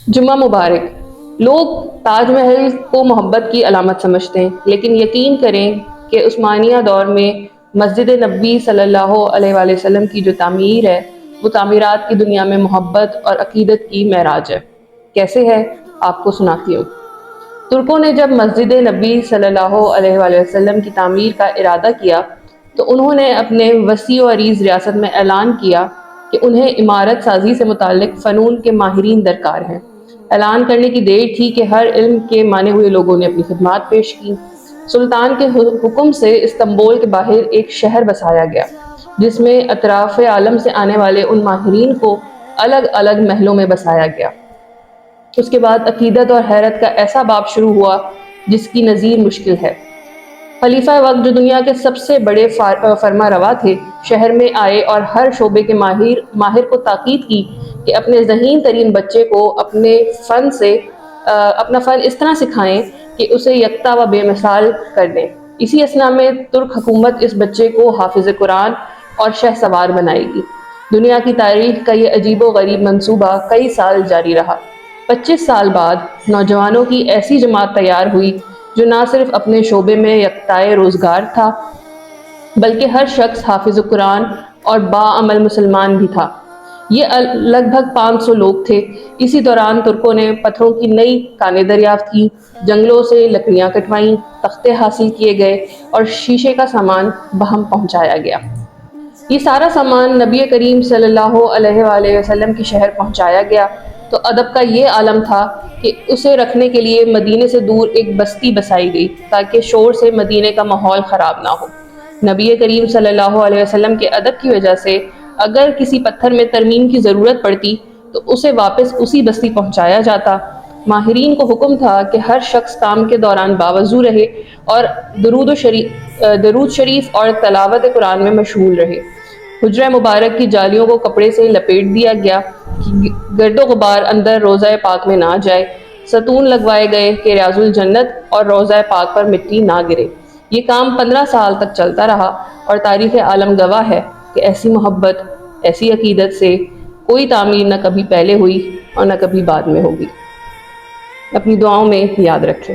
جمعہ مبارک۔ لوگ تاج محل کو محبت کی علامت سمجھتے ہیں، لیکن یقین کریں کہ عثمانیہ دور میں مسجد نبوی صلی اللہ علیہ وآلہ وسلم کی جو تعمیر ہے وہ تعمیرات کی دنیا میں محبت اور عقیدت کی معراج ہے۔ کیسے ہے؟ آپ کو سناتی ہوں۔ ترکوں نے جب مسجد نبوی صلی اللہ علیہ وآلہ وسلم کی تعمیر کا ارادہ کیا تو انہوں نے اپنے وسیع و عریض ریاست میں اعلان کیا کہ انہیں عمارت سازی سے متعلق فنون کے ماہرین درکار ہیں۔ اعلان کرنے کی دیر تھی کہ ہر علم کے مانے ہوئے لوگوں نے اپنی خدمات پیش کی۔ سلطان کے حکم سے استنبول کے باہر ایک شہر بسایا گیا جس میں اطراف عالم سے آنے والے ان ماہرین کو الگ الگ محلوں میں بسایا گیا۔ اس کے بعد عقیدت اور حیرت کا ایسا باب شروع ہوا جس کی نظیر مشکل ہے۔ خلیفہ وقت جو دنیا کے سب سے بڑے فرما روا تھے، شہر میں آئے اور ہر شعبے کے ماہر کو تاکید کی کہ اپنے ذہین ترین بچے کو اپنا فن اس طرح سکھائیں کہ اسے یکتا و بے مثال کر دیں۔ اسی اثنا میں ترک حکومت اس بچے کو حافظ قرآن اور شہ سوار بنائے گی۔ دنیا کی تاریخ کا یہ عجیب و غریب منصوبہ کئی سال جاری رہا۔ 25 سال بعد نوجوانوں کی ایسی جماعت تیار ہوئی جو نہ صرف اپنے شعبے میں یکتائے روزگار تھا بلکہ ہر شخص حافظ قرآن اور باعمل مسلمان بھی تھا۔ یہ لگ بھگ 500 لوگ تھے۔ اسی دوران ترکوں نے پتھروں کی نئی کانیں دریافت کی، جنگلوں سے لکڑیاں کٹوائیں، تختے حاصل کیے گئے اور شیشے کا سامان بہم پہنچایا گیا۔ یہ سارا سامان نبی کریم صلی اللہ علیہ وآلہ وسلم کے شہر پہنچایا گیا تو ادب کا یہ عالم تھا کہ اسے رکھنے کے لیے مدینے سے دور ایک بستی بسائی گئی تاکہ شور سے مدینے کا ماحول خراب نہ ہو۔ نبی کریم صلی اللہ علیہ وسلم کے ادب کی وجہ سے اگر کسی پتھر میں ترمیم کی ضرورت پڑتی تو اسے واپس اسی بستی پہنچایا جاتا۔ ماہرین کو حکم تھا کہ ہر شخص کام کے دوران باوضو رہے اور درود شریف اور تلاوت قرآن میں مشغول رہے۔ حجرہ مبارک کی جالیوں کو کپڑے سے لپیٹ دیا گیا کہ گرد و غبار اندر روضہ پاک میں نہ جائے۔ ستون لگوائے گئے کہ ریاض الجنت اور روضہ پاک پر مٹی نہ گرے۔ یہ کام 15 سال تک چلتا رہا اور تاریخ عالم گواہ ہے کہ ایسی محبت، ایسی عقیدت سے کوئی تعمیر نہ کبھی پہلے ہوئی اور نہ کبھی بعد میں ہوگی۔ اپنی دعاؤں میں یاد رکھیں۔